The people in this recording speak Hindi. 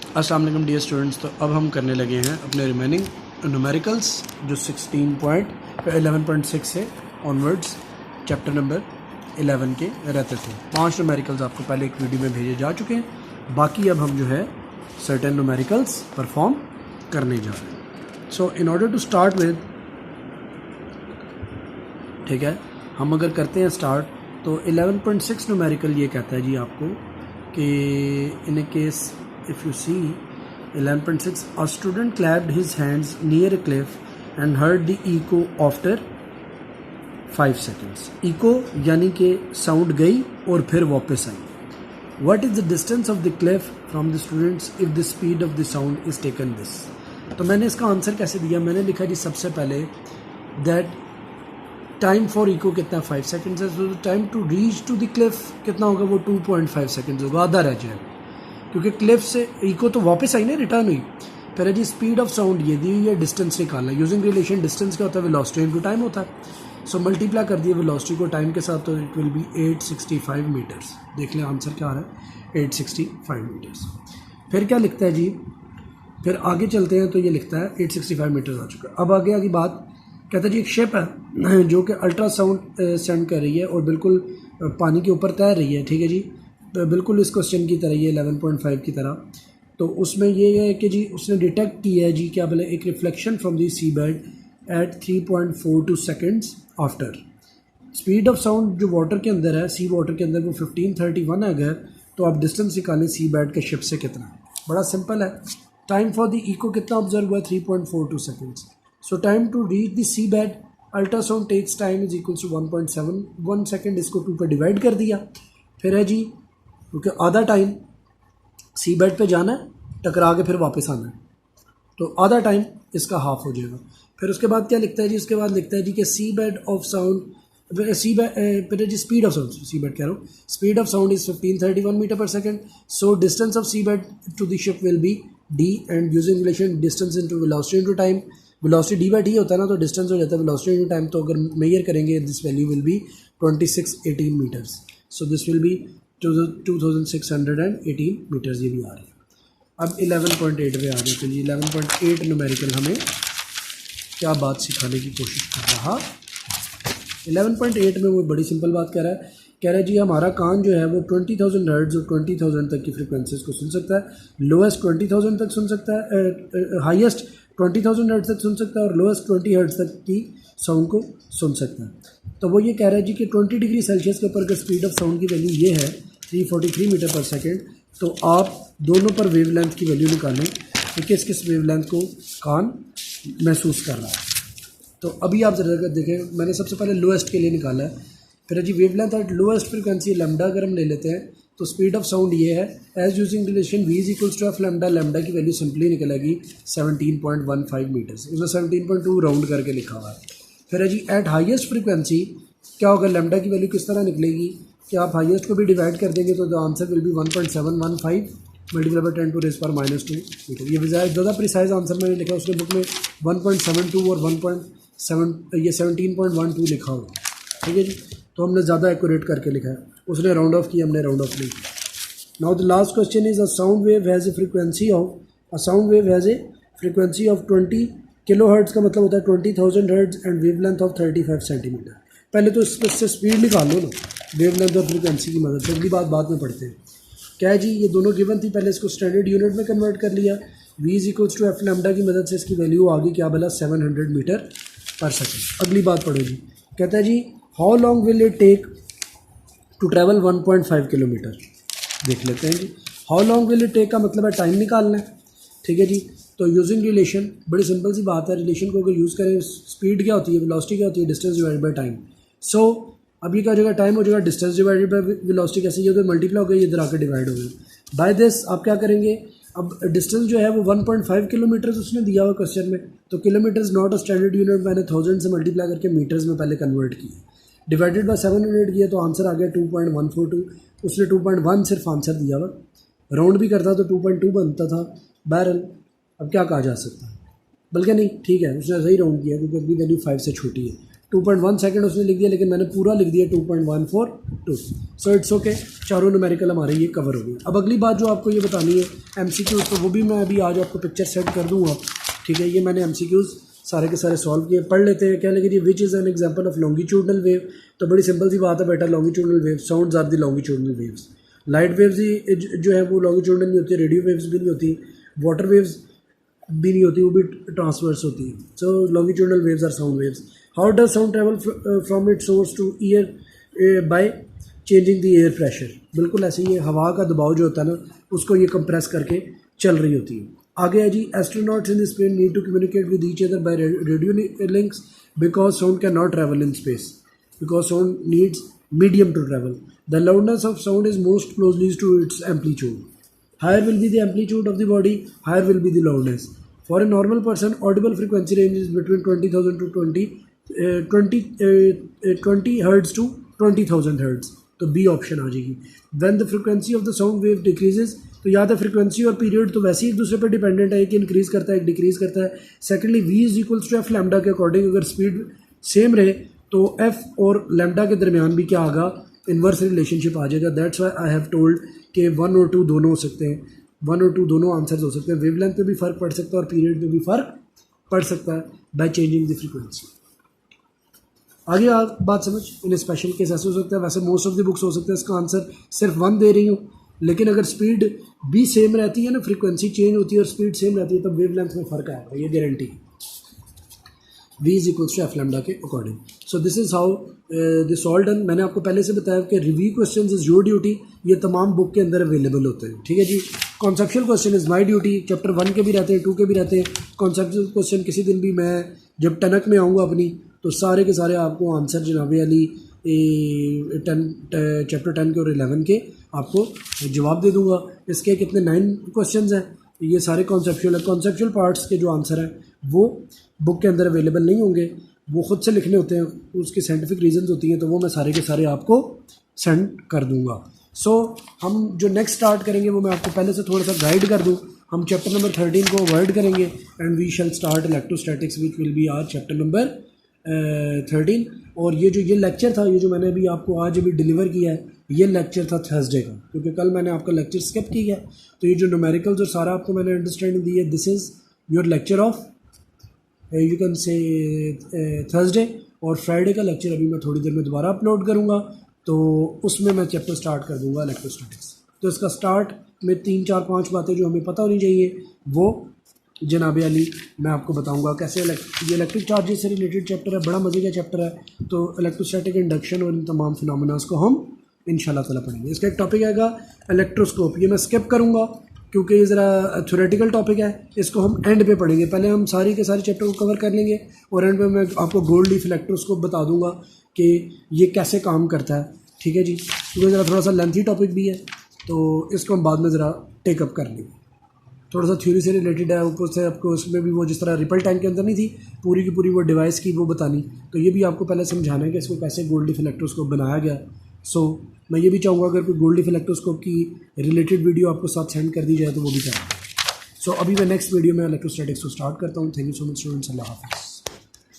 अस्सलाम वालेकुम डियर स्टूडेंट्स। तो अब हम करने लगे हैं अपने रिमेनिंग न्यूमेरिकल्स जो 11.6 से ऑनवर्ड्स चैप्टर नंबर 11 के रहते थे। 5 न्यूमेरिकल्स आपको पहले एक वीडियो में भेजे जा चुके हैं, बाकी अब हम जो है सर्टेन न्यूमेरिकल्स परफॉर्म करने जा रहे हैं। So in order to start with, ठीक है, हम अगर करते हैं स्टार्ट तो 11.6 न्यूमेरिकल ये कहता है जी आपको कि इन ए case if you see 11.6, a student clapped his hands near a cliff and heard the echo after 5 seconds. echo यानी कि साउंड गई और फिर वापस आई। what is the distance of the cliff from the students if the speed of the sound is taken this? तो मैंने इसका आंसर कैसे दिया, मैंने लिखा जी सबसे पहले दैट टाइम फॉर इको कितना 5 सेकेंड्स है, तो time to reach to the cliff कितना होगा, वो 2.5 सेकेंड्स होगा, आधा रह जाएगा क्योंकि क्लिफ से इको तो वापस आई ना, रिटर्न हुई। फिर जी स्पीड ऑफ साउंड ये दी हुई है, डिस्टेंस निकालना यूजिंग रिलेशन। डिस्टेंस क्या होता है, वेलोसिटी इनटू टाइम होता है। सो मल्टीप्लाई कर दिया वेलोसिटी को टाइम के साथ, तो इट विल बी 865 मीटर्स। देख लें आंसर क्या आ रहा है, 865 मीटर्स। फिर क्या लिखता है जी, फिर आगे चलते हैं तो ये लिखता है 865 मीटर्स आ चुका है। अब आगे की बात कहता है जी एक शिप है जो कि अल्ट्रासाउंड सेंड कर रही है और बिल्कुल पानी के ऊपर तैर रही है, ठीक है जी, बिल्कुल इस क्वेश्चन की तरह, ये 11.5 की तरह। तो उसमें ये है कि जी उसने डिटेक्ट किया है जी क्या बोले, एक reflection from the sea bed at 3.42 seconds after. Speed of sound जो वाटर के अंदर है, सी वाटर के अंदर, वो 1531 है। अगर तो आप डिस्टेंस निकालें सी बेड के शिप से कितना है, बड़ा सिंपल है। टाइम फॉर द इको कितना ऑब्जर्व हुआ है, 3.42 seconds. So time to reach the sea bed ultrasound takes time is equals to 1.71 second. इसको 2 पे डिवाइड कर दिया। फिर है जी क्योंकि आधा टाइम सी बेड पे जाना है, टकरा के फिर वापस आना है, तो आधा टाइम इसका हाफ हो जाएगा। फिर उसके बाद क्या लिखता है जी, उसके बाद लिखता है जी कि sea bed of sound, sea bed फिर जी speed of sound, sea bed कह रहा हूँ, speed of sound is 1531 metre per second. So distance of sea bed to the ship will be D and using relation distance into velocity into time. Velocity D by D होता है ना, तो डिस्टेंस हो जाता है वेलोसिटी इनटू टाइम। तो अगर मेजर करेंगे this value will be 2618 metres. So this will be 2618 metres ये भी आ रहे हैं। अब 11.8 पे आ गए। तो ये 11.8 न्यूमेरिकल हमें क्या बात सिखाने की कोशिश कर रहा। 11.8 में वो बड़ी सिंपल बात कह रहा है जी हमारा कान जो है वो 20,000 हर्ट्ज और 20,000 तक की फ्रिक्वेंसीज को सुन सकता है। लोएस्ट 20,000 तक सुन सकता है, हाईएस्ट 20,000 हर्ट्ज तक सुन सकता है और लोएस्ट 20 हर्ट्ज तक की साउंड को सुन सकता है। तो वो ये कह रहा है जी कि 20 डिग्री सेल्सियस के ऊपर अगर स्पीड ऑफ साउंड की वैल्यू ये है 343 मीटर पर सेकेंड, तो आप दोनों पर वेवलेंथ की वैल्यू निकालें कि किस किस वेवलेंथ को कान महसूस कर रहा है। तो अभी आप ज़रा देखें, मैंने सबसे पहले लोएस्ट के लिए निकाला है। फिर जी wavelength at lowest frequency lambda अगर हम ले लेते हैं तो स्पीड ऑफ साउंड ये है, as using relation v is equals to F lambda. Lambda की वैल्यू सिंपली निकलेगी 17.15 मीटर्स, उसमें 17.2 राउंड करके लिखा हुआ है। फिर है जी एट हाईएस्ट फ्रिक्वेंसी क्या होगा, लैम्डा की वैल्यू किस तरह निकलेगी कि आप हाईएस्ट को भी डिवाइड कर देंगे तो the answer will be 1.715 multiply by 10 to raise power -2 metre. ये ज़्यादा प्रिसाइज आंसर मैंने लिखा, उसने बुक में 1.72 और 17.12 लिखा हुआ, ठीक है जी। तो हमने ज़्यादा एक्यूरेट करके लिखा है, उसने राउंड ऑफ किया, हमने राउंड ऑफ नहीं किया। Now the last question is a sound wave has a frequency of 20 kilo hertz का मतलब होता है 20,000 hertz and wavelength of 35 centimetre. पहले तो इससे स्पीड निकाल लो ना, वेवलेंथ और फ्रीक्वेंसी की मदद से, अगली बात बाद में पढ़ते हैं। क्या है जी, ये दोनों गिवन थी, पहले इसको स्टैंडर्ड यूनिट में कन्वर्ट कर लिया। v is equals to F lambda की मदद से इसकी वैल्यू आ गई क्या बोला, 700 मीटर पर सेकेंड। अगली बात पढ़ो जी, कहता है जी how long will it take to travel 1.5 kilometre. देख लेते हैं जी, how long will it take का मतलब है टाइम निकालना है, ठीक है जी। तो यूजिंग रिलेशन, बड़ी सिंपल सी बात है, रिलेशन को अगर यूज़ करें, स्पीड क्या होती है, वेलोसिटी क्या होती है, डिस्टेंस डिवाइडेड बाय टाइम। सो अब ये क्या हो जाएगा, टाइम हो जाएगा डिस्टेंस डिवाइडेड बाय वेलोसिटी। कैसे, ये उधर मल्टीप्लाई हो गई, इधर आकर डिवाइड हो गया बाय दिस। आप क्या करेंगे, अब डिस्टेंस जो है वो 1.5 किलोमीटर्स उसने दिया हुआ क्वेश्चन में, तो kilometres not a standard unit, मैंने 1000 से मल्टीप्लाई करके मीटर्स में पहले कन्वर्ट किया, डिवाइडेड बाय 700 किया, तो आंसर आ गया 2.142। उसने 2.1 सिर्फ आंसर दिया हुआ, राउंड भी करता तो 2.2 बनता था। बहरहाल अब क्या कहा जा सकता है, बल्कि नहीं, ठीक है, उसने सही राउंड किया क्योंकि अगली वैल्यू 5 से छोटी है। 2.1 सेकंड उसने लिख दिया, लेकिन मैंने पूरा लिख दिया 2.142। सो इट्स ओके, चारों न्यूमेरिकल हमारे ये कवर हो गए। अब अगली बात जो आपको ये बतानी है MCQ, तो वो भी मैं अभी आज आपको पिक्चर सेट कर दूँगा, ठीक है। ये मैंने MCQs सारे के सारे सॉल्व किए। पढ़ लेते हैं। क्या लगे जी, which is an example of longitudinal wave. तो बड़ी सिंपल सी बात है बेटा, longitudinal wave, sounds are the longitudinal waves. Light waves ही जो है वो लॉन्गिट्यूडनल नहीं होती, रेडियो वेव्स भी नहीं होती, वाटर वेव्स भी नहीं होती, वो भी ट्रांसवर्स होती है। So longitudinal waves are sound waves. How does sound travel from its source to ear by changing the air pressure. बिल्कुल ऐसे ही है, हवा का दबाव जो होता है ना, उसको ये कंप्रेस करके चल रही होती है। आगे है जी, astronauts in space need to communicate with each other by radio links because sound can not travel in space, because sound needs medium to travel. The loudness of sound is most closely to its amplitude. Higher will be the amplitude of the body, higher will be the loudness. For a normal person, audible frequency range is between 20,000 to 20 hertz to 20,000 hertz. तो B ऑप्शन आ जाएगी। When the frequency of the sound wave decreases, तो याद है फ्रीक्वेंसी और पीरियड तो वैसे ही एक दूसरे पर डिपेंडेंट है, एक इंक्रीज करता है एक डिक्रीज करता है। Secondly V is equals to F lambda के अकॉर्डिंग, अगर स्पीड सेम रहे तो F और लैम्डा के दरमियान भी क्या आगा, इन्वर्स रिलेशनशिप आ जाएगा। That's why I have told कि 1 और 2 दोनों हो सकते हैं, 1 और 2 दोनों आंसर्स हो सकते हैं। वेवलेंथ पे भी फ़र्क पड़ सकता है और पीरियड पे भी फ़र्क पड़ सकता है बाय चेंजिंग द फ्रीक्वेंसी। आगे आप बात समझ, इन स्पेशल केस ऐसे हो सकता है, वैसे मोस्ट ऑफ द बुक्स हो सकते हैं इसका आंसर सिर्फ 1 दे रही हूँ, लेकिन अगर स्पीड भी सेम रहती है ना, फ्रीक्वेंसी चेंज होती है और स्पीड सेम रहती है, तब वेवलेंथ में फ़र्क आएगा, ये गारंटी है। V is equals to F lambda के according. So this is how this all done. मैंने आपको पहले से बताया कि review questions is your duty, ये तमाम बुक के अंदर अवेलेबल होते हैं, ठीक है जी। Conceptual question is my duty, chapter 1 के भी रहते हैं, 2 के भी रहते हैं। कॉन्सेप्चुअल क्वेश्चन किसी दिन भी मैं जब टनक में आऊँगा अपनी, तो सारे के सारे आपको आंसर जनाब अली चैप्टर 10 के और 11 के आपको जवाब दे दूँगा। इसके कितने 9 क्वेश्चन हैं, ये सारे कॉन्सेप्चुअल है। कॉन्सेप्चुअल पार्ट्स के जो आंसर हैं वो बुक के अंदर अवेलेबल नहीं होंगे, वो ख़ुद से लिखने होते हैं, उसकी साइंटिफिक रीजंस होती हैं, तो वो मैं सारे के सारे आपको सेंड कर दूंगा। सो हम जो नेक्स्ट स्टार्ट करेंगे वो मैं आपको पहले से थोड़ा सा गाइड कर दूं। हम चैप्टर नंबर 13 को अवॉइड करेंगे and we shall start electrostatics which will be our chapter number 13। और ये लेक्चर था, ये जो मैंने अभी आपको आज अभी डिलीवर किया है, ये लेक्चर था थर्सडे का, क्योंकि कल मैंने आपका लेक्चर स्किप किया। तो ये जो न्यूमेरिकल्स और सारा आपको मैंने अंडरस्टैंडिंग दी है, this is your lecture of you can say Thursday. और फ्राइडे का लेक्चर अभी मैं थोड़ी देर में दोबारा अपलोड करूँगा, तो उसमें मैं चैप्टर स्टार्ट कर दूँगा इलेक्ट्रोस्टैटिक्स। तो इसका स्टार्ट में 3 4 5 बातें जो हमें पता होनी चाहिए वो जनाब अली मैं आपको बताऊंगा कैसे। ये इलेक्ट्रिक चार्जेस से रिलेटेड चैप्टर है, बड़ा मजे का चैप्टर है। तो इलेक्ट्रोस्टैटिक इंडक्शन और इन तमाम फिनोमेनास को हम इंशाल्लाह ताला पढ़ेंगे। इसका एक टॉपिक आएगा इलेक्ट्रोस्कोप, ये मैं स्किप करूँगा क्योंकि ये ज़रा थ्योरेटिकल टॉपिक है, इसको हम एंड पे पढ़ेंगे। पहले हम सारी के सारे चैप्टर को कवर कर लेंगे और एंड पे मैं आपको गोल्ड लीफ इलेक्ट्रोस्कोप बता दूंगा कि ये कैसे काम करता है, ठीक है जी। क्योंकि ज़रा थोड़ा सा लेंथी टॉपिक भी है, तो इसको हम बाद में ज़रा टेकअप कर लेंगे। थोड़ा सा थ्योरी से रिलेटेड है, ऊपर से आपको उसमें भी वो जिस तरह रिपल टैंक के अंदर नहीं थी पूरी की पूरी वो डिवाइस की वो बतानी, तो ये भी आपको पहले समझाना है कि इसको कैसे गोल्ड लीफ इलेक्ट्रोस्कोप बनाया गया। सो मैं ये भी चाहूँगा अगर कोई गोल्ड लीफ इलेक्ट्रोस्कोप की रिलेटेड वीडियो आपको साथ सेंड कर दी जाए तो वो भी करेंगे। सो अभी मैं नेक्स्ट वीडियो में इलेक्ट्रोस्टैटिक्स को स्टार्ट करता हूँ। Thank you so much students, अल्लाह हाफ़िज़।